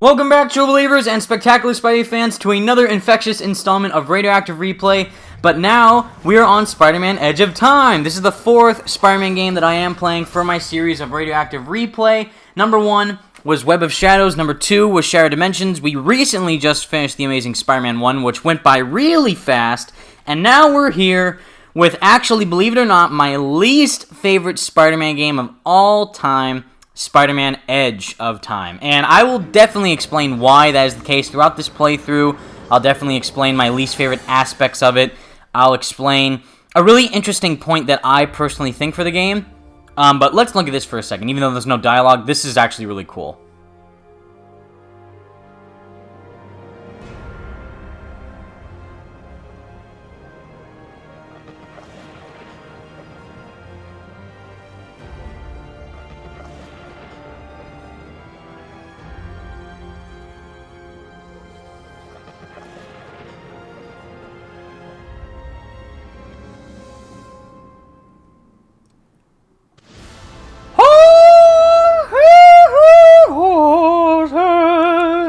Welcome back, true believers and spectacular Spidey fans, to another infectious installment of Radioactive Replay. But now, we are on Spider-Man Edge of Time. This is the fourth Spider-Man game that I am playing for my series of Radioactive Replay. Number 1 was Web of Shadows. Number 2 was Shattered Dimensions. We recently just finished The Amazing Spider-Man 1, which went by really fast. And now we're here with, actually, believe it or not, my least favorite Spider-Man game of all time, Spider-Man Edge of Time. And I will definitely explain why that is the case throughout this playthrough. I'll definitely explain my least favorite aspects of it. I'll explain a really interesting point that I personally think for the game. But let's look at this for a second. Even though there's no dialogue, this is actually really cool.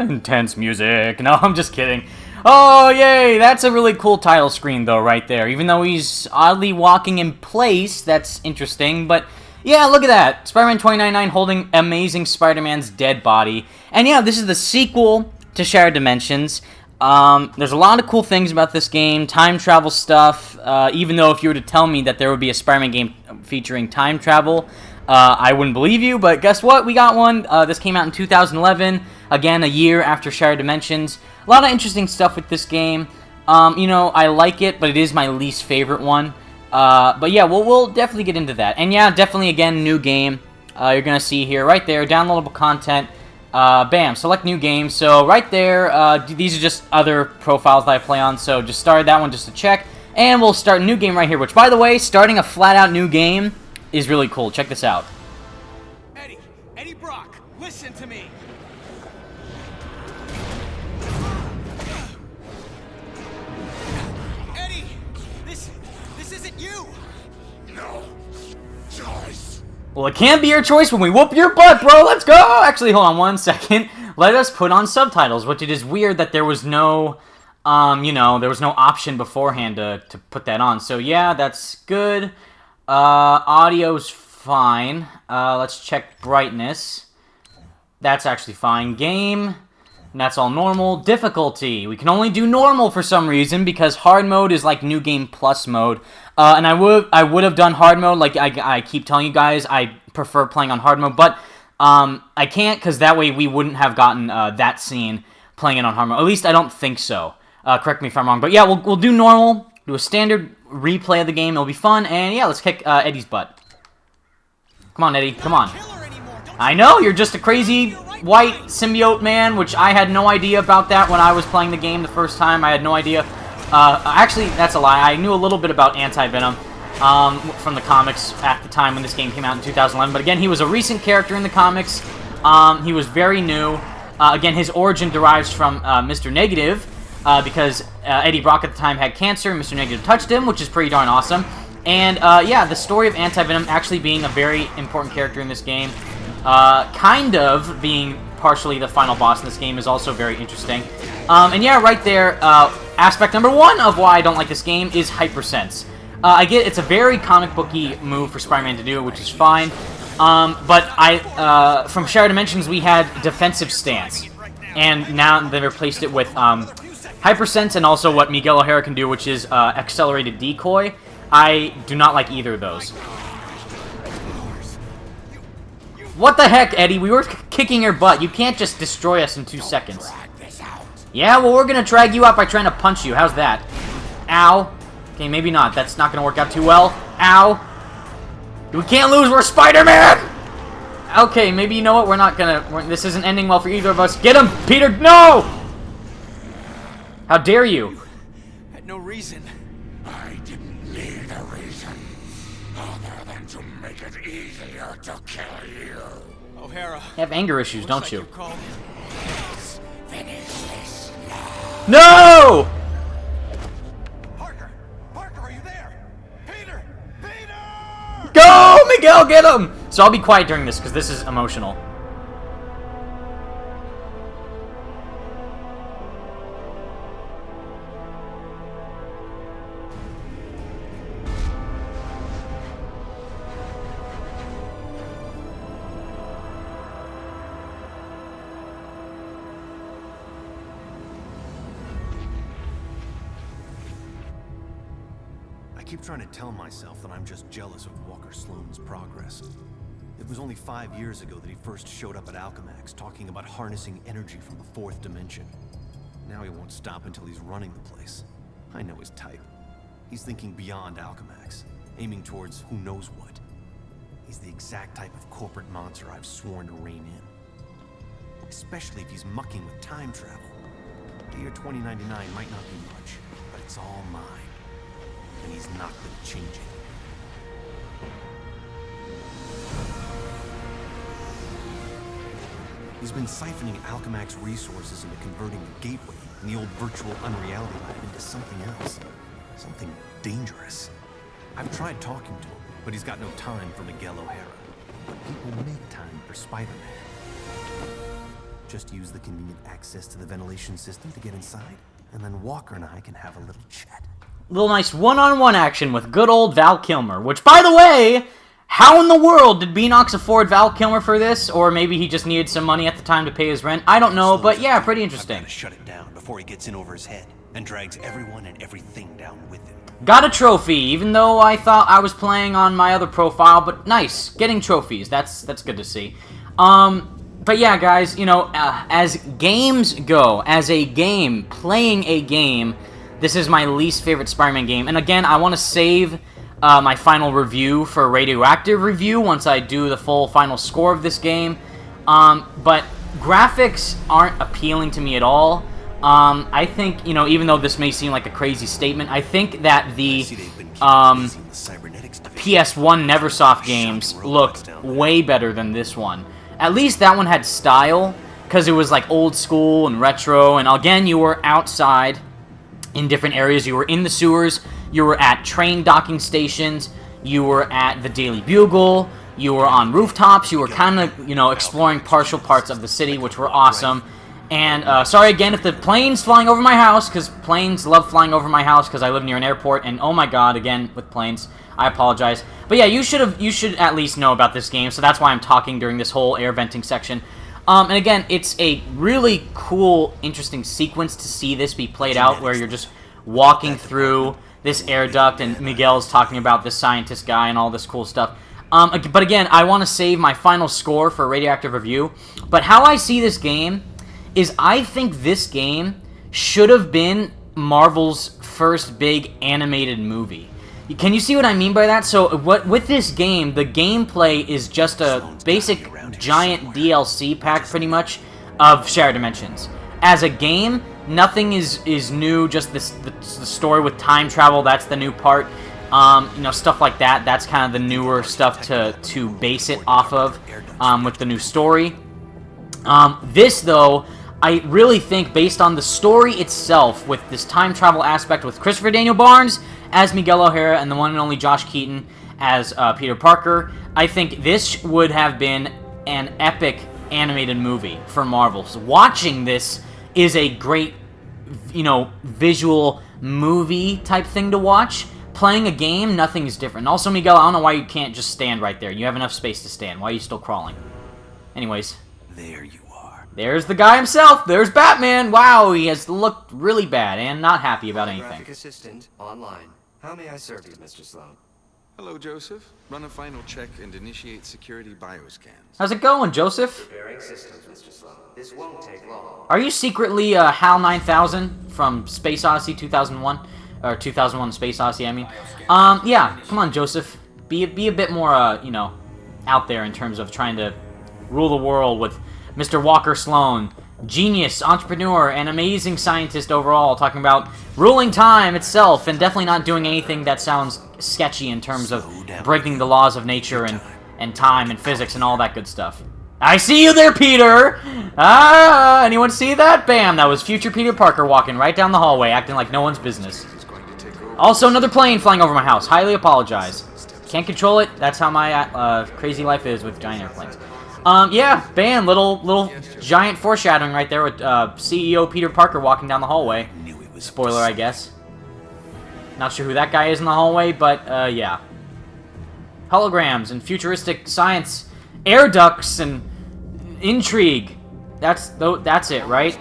Intense music. No, I'm just kidding. Oh, yay! That's a really cool title screen, though, right there. Even though he's oddly walking in place, that's interesting. But, yeah, look at that. Spider-Man 2099 holding Amazing Spider-Man's dead body. And, yeah, this is the sequel to Shattered Dimensions. There's a lot of cool things about this game. Time travel stuff. Even though if you were to tell me that there would be a Spider-Man game featuring time travel, I wouldn't believe you, but guess what? We got one. This came out in 2011, again, a year after Shattered Dimensions. A lot of interesting stuff with this game. You know, I like it, but it is my least favorite one. But yeah, we'll definitely get into that. And yeah, definitely, again, new game. You're going to see here, right there, downloadable content. Bam, select new game. So right there, these are just other profiles that I play on, so just started that one just to check. And we'll start a new game right here, which, by the way, starting a flat-out new game is really cool. Check this out. Eddie Brock, listen to me. Eddie, this isn't you. No choice. Well, it can't be your choice when we whoop your butt, bro. Let's go. Actually, hold on one second. Let us put on subtitles, which it is weird that there was no, you know, there was no option beforehand to put that on. So yeah, that's good. Audio's fine. Let's check brightness. That's actually fine. Game, and that's all normal. Difficulty, we can only do normal for some reason because hard mode is like New Game Plus mode. And I would have done hard mode, like I keep telling you guys, I prefer playing on hard mode, but I can't because that way we wouldn't have gotten that scene playing it on hard mode. At least I don't think so. Correct me if I'm wrong, but yeah, we'll do normal. Do a standard replay of the game. It'll be fun. And yeah, let's kick Eddie's butt. Come on, Eddie. Come on. I know, you're just a crazy white symbiote man, which I had no idea about that when I was playing the game the first time. I had no idea. Actually, that's a lie. I knew a little bit about Anti-Venom from the comics at the time when this game came out in 2011. But again, he was a recent character in the comics. He was very new. Again, his origin derives from Mr. Negative. Because Eddie Brock at the time had cancer, and Mr. Negative touched him, which is pretty darn awesome. And yeah, the story of Anti-Venom actually being a very important character in this game, kind of being partially the final boss in this game, is also very interesting. And yeah, right there, aspect number 1 of why I don't like this game is Hypersense. I get it's a very comic booky move for Spider-Man to do, which is fine. But from Shattered Dimensions, we had defensive stance, and now they replaced it with Hypersense, and also what Miguel O'Hara can do, which is accelerated decoy. I do not like either of those. What the heck, Eddie? We were kicking your butt. You can't just destroy us in 2 seconds. Yeah, well, we're gonna drag you out by trying to punch you. How's that? Ow. Okay, maybe not. That's not gonna work out too well. Ow. We can't lose. We're Spider-Man! Okay, maybe you know what? We're not gonna... this isn't ending well for either of us. Get him, Peter! No! How dare you? Had no reason. I didn't need a reason other than to make it easier to kill you. O'Hara. You have anger issues, don't you? Let's finish this now. No! Parker, are you there? Peter! Go, Miguel, get him! So I'll be quiet during this because this is emotional. keep trying to tell myself that I'm just jealous of Walker Sloane's progress. It was only 5 years ago that he first showed up at Alchemax, talking about harnessing energy from the fourth dimension. Now he won't stop until he's running the place. I know his type. He's thinking beyond Alchemax, aiming towards who knows what. He's the exact type of corporate monster I've sworn to rein in. Especially if he's mucking with time travel. The year 2099 might not be much, but it's all mine. And he's not gonna change it. He's been siphoning Alchemax resources into converting the gateway and the old virtual unreality lab into something else. Something dangerous. I've tried talking to him, but he's got no time for Miguel O'Hara. But people make time for Spider-Man. Just use the convenient access to the ventilation system to get inside, and then Walker and I can have a little chat. Little nice one-on-one action with good old Val Kilmer, which, by the way, how in the world did Beanox afford Val Kilmer for this? Or maybe he just needed some money at the time to pay his rent? I don't know, but yeah, pretty interesting. I've gotta shut it down before he gets in over his head and drags everyone and everything down with him. Got a trophy, even though I thought I was playing on my other profile, but nice. Getting trophies, that's good to see. But yeah, guys, you know, as games go, as a game, playing a game, this is my least favorite Spider-Man game. And again, I want to save my final review for Radioactive review once I do the full final score of this game. But graphics aren't appealing to me at all. I think, you know, even though this may seem like a crazy statement, I think that the PS1 Neversoft games looked way better than this one. At least that one had style, because it was like old school and retro, and again, you were outside in different areas. You were in the sewers, you were at train docking stations, you were at the Daily Bugle, you were on rooftops, you were kind of, you know, exploring partial parts of the city, which were awesome. And sorry again if the plane's flying over my house, because planes love flying over my house because I live near an airport, and oh my god, again, with planes, I apologize. But yeah, you should at least know about this game, so that's why I'm talking during this whole air venting section. And again, it's a really cool, interesting sequence to see this be played out, where you're just walking through this air duct, and Miguel's talking about this scientist guy and all this cool stuff. But again, I want to save my final score for Radioactive review. But how I see this game is I think this game should have been Marvel's first big animated movie. Can you see what I mean by that? So with this game, the gameplay is just a basic giant DLC pack, pretty much, of Shattered Dimensions. As a game, nothing is new, just the story with time travel, that's the new part. You know, stuff like that, that's kind of the newer stuff to base it off of, with the new story. This, though, I really think, based on the story itself, with this time travel aspect, with Christopher Daniel Barnes as Miguel O'Hara and the one and only Josh Keaton as Peter Parker, I think this would have been an epic animated movie for Marvel. So watching this is a great, you know, visual movie type thing to watch. Playing a game, nothing is different. Also, Miguel, I don't know why you can't just stand right there. You have enough space to stand. Why are you still crawling? Anyways. There you are. There's the guy himself. There's Batman. Wow, he has looked really bad and not happy about anything. Graphic assistant online. How may I serve you, Mr. Sloan? Hello, Joseph. Run a final check and initiate security bioscans. How's it going, Joseph? Preparing systems, Mr. Sloan. This won't take long. Are you secretly HAL 9000 from Space Odyssey 2001? Or 2001 Space Odyssey, I mean. Yeah, come on, Joseph. Be a bit more, you know, out there in terms of trying to rule the world with Mr. Walker Sloan. Genius, entrepreneur, and amazing scientist overall, talking about ruling time itself, and definitely not doing anything that sounds sketchy in terms of breaking the laws of nature and time and physics and all that good stuff. I see you there, Peter! Anyone see that? Bam, that was future Peter Parker walking right down the hallway, acting like no one's business. Also, another plane flying over my house. Highly apologize. Can't control it. That's how my crazy life is with giant airplanes. Yeah, bam, little giant foreshadowing right there with CEO Peter Parker walking down the hallway. Spoiler, I guess. Not sure who that guy is in the hallway, but yeah. Holograms and futuristic science, air ducts and intrigue. That's it, right?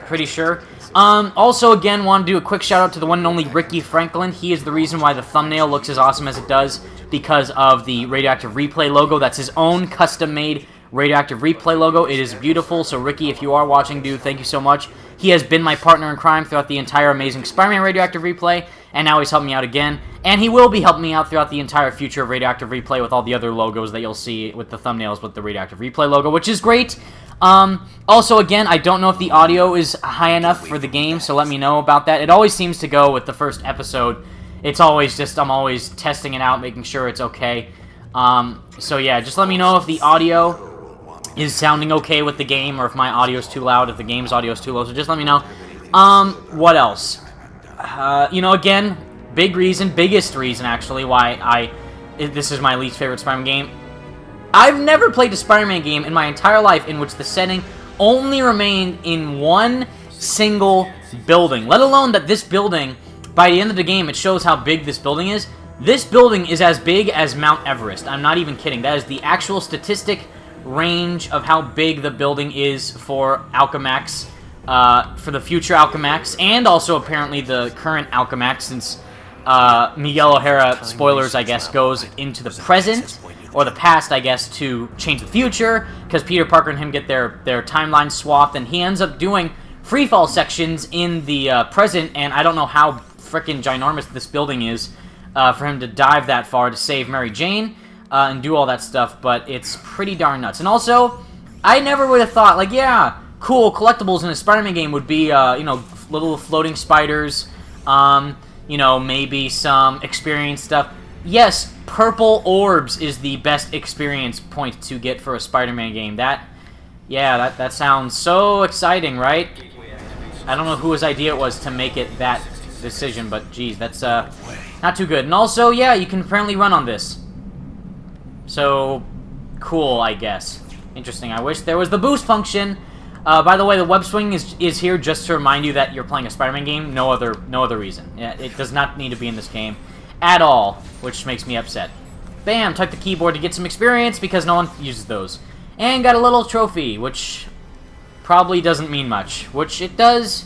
Pretty sure. Also, again, want to do a quick shout out to the one and only Ricky Franklin. He is the reason why the thumbnail looks as awesome as it does, because of the Radioactive Replay logo. That's his own custom-made Radioactive Replay logo. It is beautiful, so Ricky, if you are watching, dude, thank you so much. He has been my partner in crime throughout the entire amazing Spider-Man Radioactive Replay, and now he's helping me out again. And he will be helping me out throughout the entire future of Radioactive Replay with all the other logos that you'll see with the thumbnails with the Radioactive Replay logo, which is great. Also, again, I don't know if the audio is high enough for the game, so let me know about that. It always seems to go with the first episode. It's always just, I'm always testing it out, making sure it's okay. So yeah, just let me know if the audio is sounding okay with the game, or if my audio is too loud, if the game's audio is too low, so just let me know. What else? You know, again, biggest reason, actually, why this is my least favorite Spider-Man game. I've never played a Spider-Man game in my entire life in which the setting only remained in one single building, let alone that this building, by the end of the game, it shows how big this building is. This building is as big as Mount Everest. I'm not even kidding. That is the actual statistic range of how big the building is for Alchemax, for the future Alchemax, and also apparently the current Alchemax, since Miguel O'Hara, spoilers, I guess, goes into the present, or the past, I guess, to change the future, because Peter Parker and him get their timeline swapped, and he ends up doing freefall sections in the present, and I don't know how freaking ginormous this building is for him to dive that far to save Mary Jane and do all that stuff, but it's pretty darn nuts. And also, I never would have thought, like, yeah, cool, collectibles in a Spider-Man game would be, you know, little floating spiders, you know, maybe some experience stuff. Yes, purple orbs is the best experience point to get for a Spider-Man game. That sounds so exciting, right? I don't know whose idea it was to make it that decision, but geez, that's not too good. And also, yeah, you can apparently run on this. So, cool, I guess. Interesting. I wish there was the boost function. By the way, the web swing is here just to remind you that you're playing a Spider-Man game. No other reason. Yeah, it does not need to be in this game at all, which makes me upset. Bam! Type the keyboard to get some experience because no one uses those. And got a little trophy, which probably doesn't mean much. Which it does,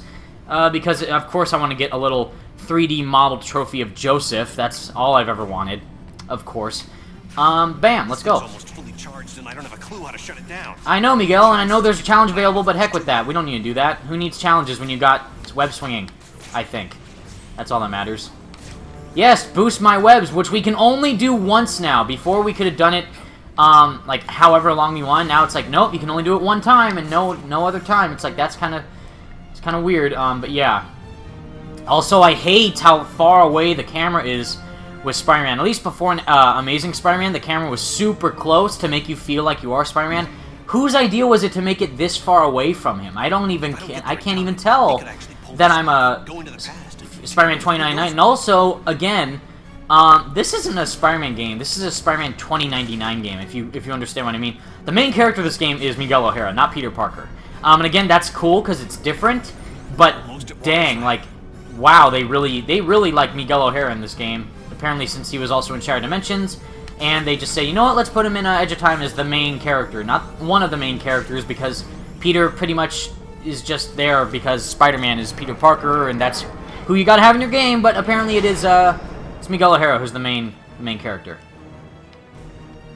because of course I want to get a little 3D modeled trophy of Joseph. That's all I've ever wanted, of course. Bam! Let's go. Almost fully charged, and I don't have a clue how to shut it down. I know, Miguel, and I know there's a challenge available, but heck with that. We don't need to do that. Who needs challenges when you got web swinging? I think that's all that matters. Yes, boost my webs, which we can only do once now. Before we could have done it, like however long we want. Now it's like, nope, you can only do it one time and no other time. It's like it's kind of weird. But yeah. Also, I hate how far away the camera is with Spider-Man. At least before Amazing Spider-Man, the camera was super close to make you feel like you are Spider-Man. Whose idea was it to make it this far away from him? I can't even tell that I'm a Spider-Man 2099. And also, again, this isn't a Spider-Man game. This is a Spider-Man 2099 game, if you understand what I mean. The main character of this game is Miguel O'Hara, not Peter Parker. And again, that's cool because it's different. But dang, like, wow, they really like Miguel O'Hara in this game. Apparently, since he was also in Shattered Dimensions, and they just say, you know what, let's put him in Edge of Time as the main character, not one of the main characters, because Peter pretty much is just there because Spider-Man is Peter Parker, and that's who you gotta have in your game. But apparently, it's Miguel O'Hara who's the main character.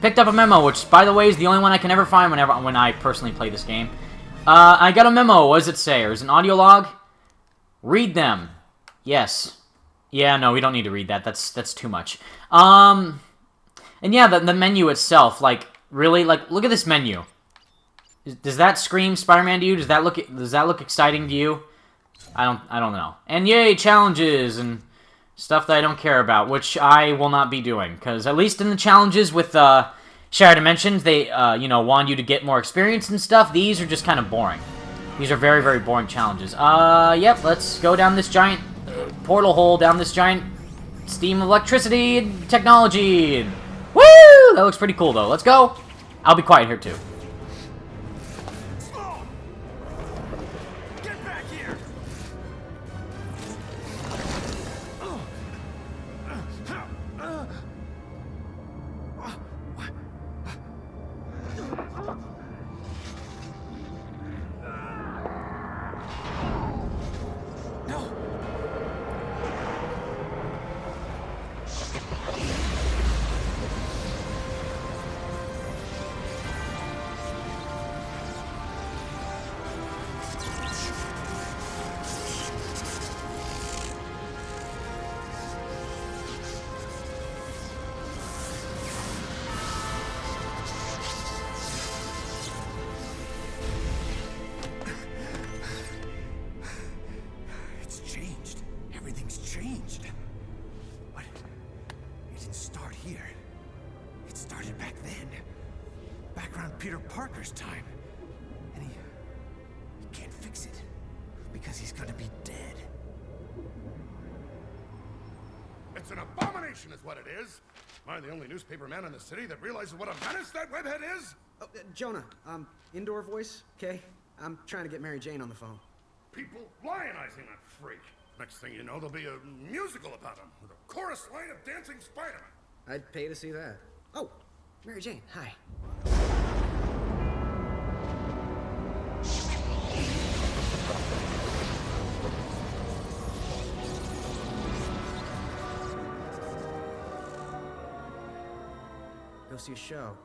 Picked up a memo, which, by the way, is the only one I can ever find when I personally play this game. I got a memo. What does it say? Or is it an audio log? Read them. Yes. Yeah, no, we don't need to read that. That's too much. And yeah, the menu itself, like, really, like, look at this menu. Does that scream Spider-Man to you? Does that look exciting to you? I don't know. And yay, challenges and stuff that I don't care about, which I will not be doing, because at least in the challenges with Shattered Dimensions, they you know, want you to get more experience and stuff. These are just kind of boring. These are very, very boring challenges. Yep, let's go down this giant portal hole, down this giant steam of electricity and technology. And woo! That looks pretty cool, though. Let's go. I'll be quiet here, too. Get back here! changed. But it didn't start here. It started back then. Back around Peter Parker's time. And he can't fix it. Because he's gonna be dead. It's an abomination is what it is. Am I the only newspaper man in the city that realizes what a menace that webhead is? Oh, Jonah, indoor voice, okay? I'm trying to get Mary Jane on the phone. People lionizing that freak. Next thing you know, there'll be a musical about him with a chorus line of dancing Spider-Man. I'd pay to see that. Oh, Mary Jane, hi. Go see a show.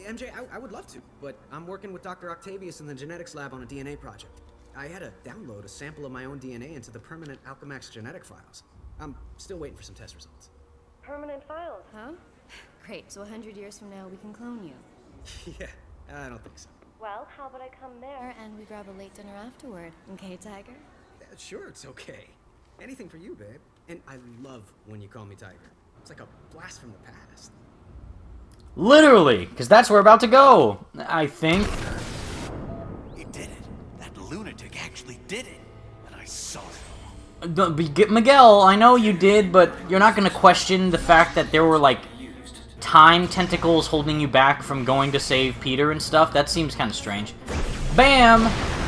MJ, I would love to, but I'm working with Dr. Octavius in the genetics lab on a DNA project. I had to download a sample of my own DNA into the permanent Alchemax genetic files. I'm still waiting for some test results. Permanent files, huh? Great, so 100 years from now we can clone you. Yeah, I don't think so. Well, how about I come there and we grab a late dinner afterward, okay, Tiger? Sure, it's okay. Anything for you, babe. And I love when you call me Tiger. It's like a blast from the past. Literally, because that's where we're about to go, I think. He did it. That lunatic actually did it. And I saw it. Miguel, I know you did, but you're not going to question the fact that there were, like, time tentacles holding you back from going to save Peter and stuff? That seems kind of strange. Bam!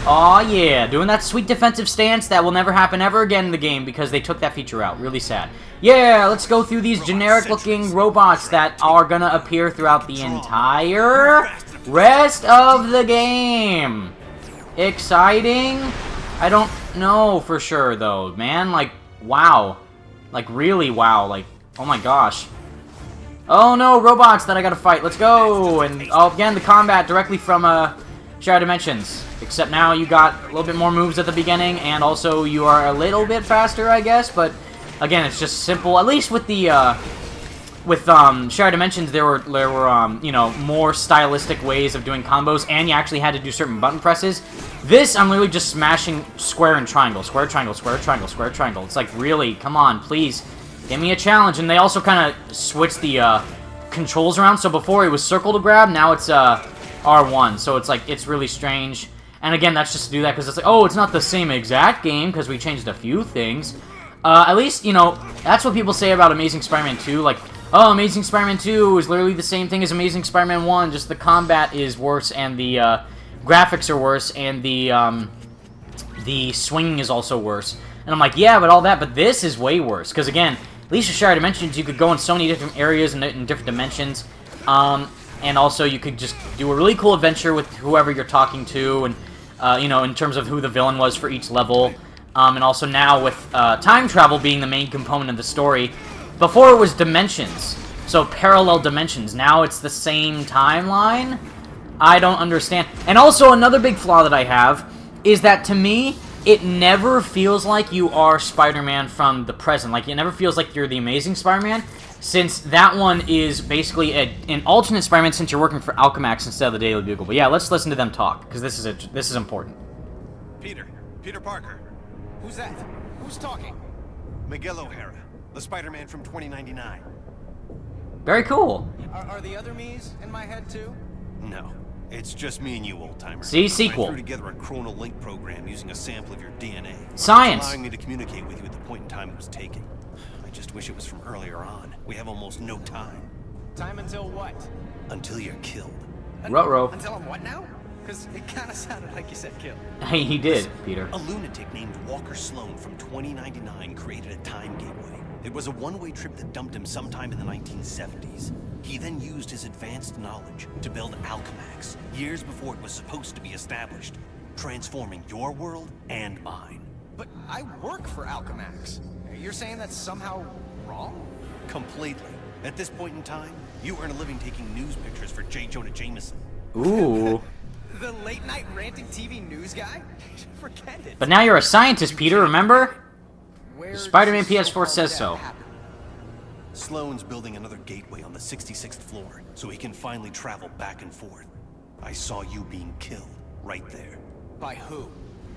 Aw, yeah. Doing that sweet defensive stance that will never happen ever again in the game because they took that feature out. Really sad. Yeah, let's go through these generic-looking robots that are gonna appear throughout the entire rest of the game. Exciting? I don't know for sure, though, man. Like, wow. Like, really wow. Like, oh my gosh. Oh no, robots that I gotta fight. Let's go! And, oh, again, the combat directly from, Shared Dimensions. Except now you got a little bit more moves at the beginning, and also you are a little bit faster, I guess, but again, it's just simple. At least with the, Shared Dimensions, there were you know, more stylistic ways of doing combos, and you actually had to do certain button presses. This, I'm literally just smashing square and triangle. Square, triangle, square, triangle, square, triangle. It's like, really, come on, please. Give me a challenge. And they also kind of switched the, controls around. So before it was circle to grab, now it's, R1. So it's like, it's really strange. And again, that's just to do that because it's like, oh, it's not the same exact game because we changed a few things. At least, you know, that's what people say about Amazing Spider-Man 2. Like, oh, Amazing Spider-Man 2 is literally the same thing as Amazing Spider-Man 1. Just the combat is worse and the graphics are worse and the swinging is also worse. And I'm like, yeah, but all that, but this is way worse. Because again, at least with Shared Dimensions, you could go in so many different areas and in different dimensions. And also, you could just do a really cool adventure with whoever you're talking to, and, you know, in terms of who the villain was for each level. And also now with time travel being the main component of the story. Before it was dimensions, so parallel dimensions. Now it's the same timeline? I don't understand. And also, another big flaw that I have is that, to me, it never feels like you are Spider-Man from the present. Like, it never feels like you're the Amazing Spider-Man. Since that one is basically an alternate Spider-Man since you're working for Alchemax instead of the Daily Bugle. But yeah, let's listen to them talk, because this is important. Peter Parker. Who's that? Who's talking? Miguel O'Hara, the Spider-Man from 2099. Very cool. Are the other me's in my head too? No, it's just me and you, old-timer. See, sequel. I threw together a chronal link program using a sample of your DNA. Science. Allowing me to communicate with you at the point in time it was taken. I just wish it was from earlier on. We have almost no time. Time until what? Until you're killed. Ruh-roh. Until I'm what now? Because it kind of sounded like you said kill. Hey, he did, Peter. A lunatic named Walker Sloan from 2099 created a time gateway. It was a one-way trip that dumped him sometime in the 1970s. He then used his advanced knowledge to build Alchemax, years before it was supposed to be established, transforming your world and mine. But I work for Alchemax. You're saying that's somehow wrong? Completely. At this point in time, you earn a living taking news pictures for J. Jonah Jameson. Ooh. The late-night ranting TV news guy? Forget it. But now you're a scientist, Peter, remember? Where Spider-Man does this PS4 so-called says death so. happen? Sloan's building another gateway on the 66th floor, so he can finally travel back and forth. I saw you being killed, right there. By who?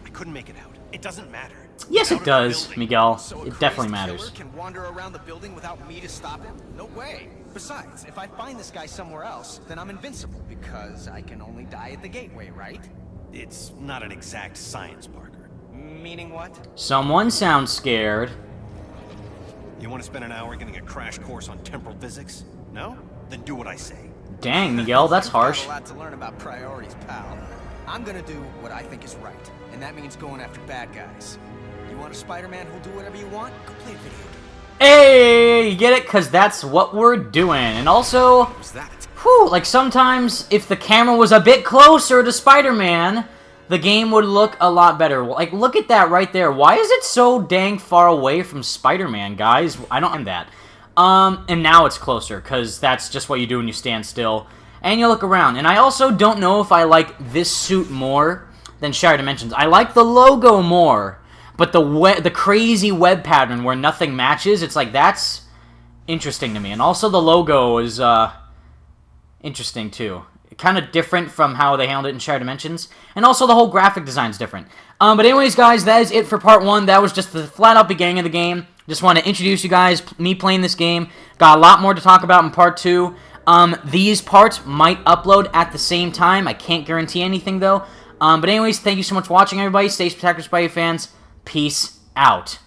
I couldn't make it out. It doesn't matter. Yes, it does, Miguel. So a It definitely crazed matters. killer can wander around the building without me to stop him? No way. Besides, if I find this guy somewhere else, then I'm invincible because I can only die at the gateway, right? It's not an exact science, Parker. Meaning what? Someone sounds scared. You want to spend an hour getting a crash course on temporal physics? No? Then do what I say. Dang, Miguel, that's You've harsh. got a lot to learn about priorities, pal. I'm gonna do what I think is right, and that means going after bad guys. You want a Spider-Man who'll do whatever you want? Go play a video game. Hey, you get it? Because that's what we're doing. And also, What was that? whew, like sometimes if the camera was a bit closer to Spider-Man, the game would look a lot better. Like, look at that right there. Why is it so dang far away from Spider-Man, guys? I don't understand that. And now it's closer, because that's just what you do when you stand still. And you look around. And I also don't know if I like this suit more than Shattered Dimensions. I like the logo more. But the crazy web pattern where nothing matches, it's like, that's interesting to me. And also the logo is interesting too. Kind of different from how they handled it in Shattered Dimensions. And also the whole graphic design's different. But anyways, guys, that is it for part 1. That was just the flat-out beginning of the game. Just want to introduce you guys, me playing this game. Got a lot more to talk about in part 2. These parts might upload at the same time. I can't guarantee anything, though. But anyways, thank you so much for watching, everybody. Stay spectacular, Spidey fans. Peace out.